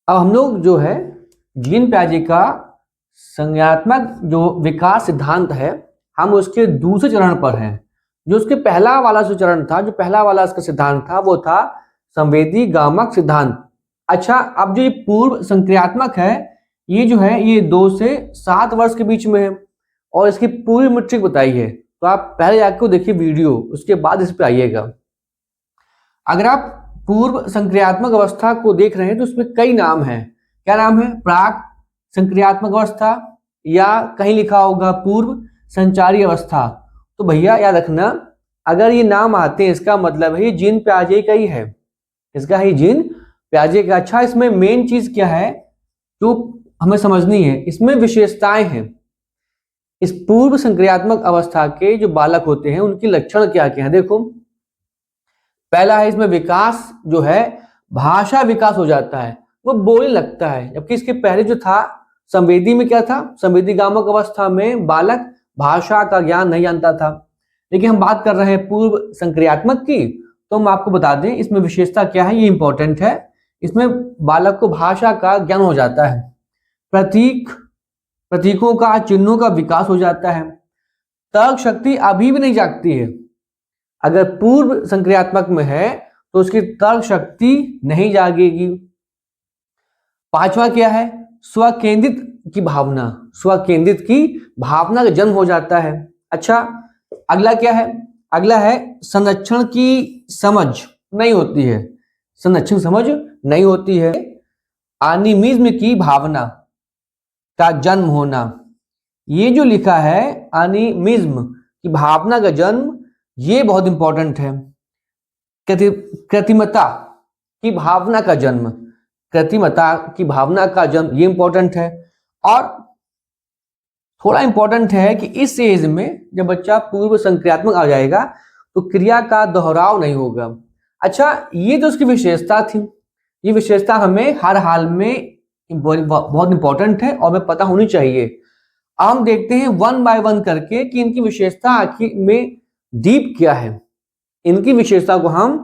अब हम लोग जो है जीन प्याजे का संज्ञानात्मक जो विकास सिद्धांत है हम उसके दूसरे चरण पर हैं। जो उसके पहला वाला जो चरण था, जो पहला वाला इसका सिद्धांत था वो था संवेदी गामक सिद्धांत। अच्छा, अब जो ये पूर्व संक्रियात्मक है ये जो है ये 2 से 7 वर्ष के बीच में है और इसकी पूरी मीट्रिक बताई है। तो आप पहले जाकर देखिए वीडियो, उसके बाद इस पे आइएगा। अगर आप पूर्व संक्रियात्मक अवस्था को देख रहे हैं तो उसमें कई नाम हैं। क्या नाम है? प्राक संक्रियात्मक अवस्था, या कहीं लिखा होगा पूर्व संचारी अवस्था। तो भैया याद रखना, अगर ये नाम आते हैं इसका मतलब है ये जीन प्याजे का ही है, इसका ही जीन प्याजे का। अच्छा, इसमें मेन चीज क्या है जो हमें समझनी है? इसमें विशेषताएं हैं। इस पूर्व संक्रियात्मक अवस्था के जो बालक होते हैं उनके लक्षण क्या क्या है देखो। पहला है इसमें विकास जो है, भाषा विकास हो जाता है, वो बोलने लगता है। जबकि इसके पहले जो था संवेदी में क्या था, संवेदी गामक अवस्था में बालक भाषा का ज्ञान नहीं जानता था। लेकिन हम बात कर रहे हैं पूर्व संक्रियात्मक की, तो हम आपको बता दें इसमें विशेषता क्या है, ये इंपॉर्टेंट है। इसमें बालक को भाषा का ज्ञान हो जाता है, प्रतीकों का, चिन्हों का विकास हो जाता है। तर्क शक्ति अभी भी नहीं जागती है। अगर पूर्व संक्रियात्मक में है तो उसकी तर्क शक्ति नहीं जागेगी। पांचवा क्या है? स्वकेंद्रित की भावना, स्वकेंद्रित की भावना का जन्म हो जाता है। अच्छा, अगला क्या है? अगला है संरक्षण की समझ नहीं होती है, संरक्षण समझ नहीं होती है। एनिमिज्म की भावना का जन्म होना, ये जो लिखा है एनिमिज्म की भावना का जन्म, ये बहुत इंपॉर्टेंट है। कृत्रिमता की भावना का जन्म, कृत्रिमता की भावना का जन्म, ये इंपॉर्टेंट है। और थोड़ा इंपॉर्टेंट है कि इस एज में जब बच्चा पूर्व संक्रियात्मक आ जाएगा तो क्रिया का दोहराव नहीं होगा। अच्छा, ये जो उसकी विशेषता थी, ये विशेषता हमें हर हाल में बहुत इंपॉर्टेंट है और हमें पता होनी चाहिए। अब हम देखते हैं 1 बाय 1 करके कि इनकी विशेषता आखिर में डीप क्या है। इनकी विशेषता को हम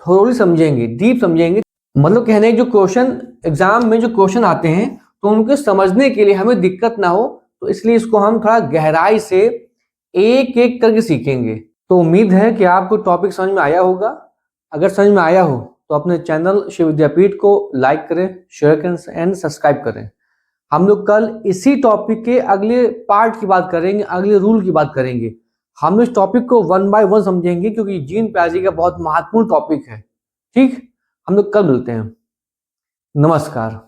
थोड़ी समझेंगे, डीप समझेंगे। मतलब कहने जो क्वेश्चन एग्जाम में जो क्वेश्चन आते हैं तो उनको समझने के लिए हमें दिक्कत ना हो, तो इसलिए इसको हम थोड़ा गहराई से एक एक करके सीखेंगे। तो उम्मीद है कि आपको टॉपिक समझ में आया होगा। अगर समझ में आया हो तो अपने चैनल शिव विद्यापीठ को लाइक करें, शेयर करें एंड सब्सक्राइब करें। हम लोग कल इसी टॉपिक के अगले पार्ट की बात करेंगे, अगले रूल की बात करेंगे। हम इस टॉपिक को 1 बाय 1 समझेंगे क्योंकि जीन प्याजे का बहुत महत्वपूर्ण टॉपिक है। ठीक, हम लोग कल मिलते हैं। नमस्कार।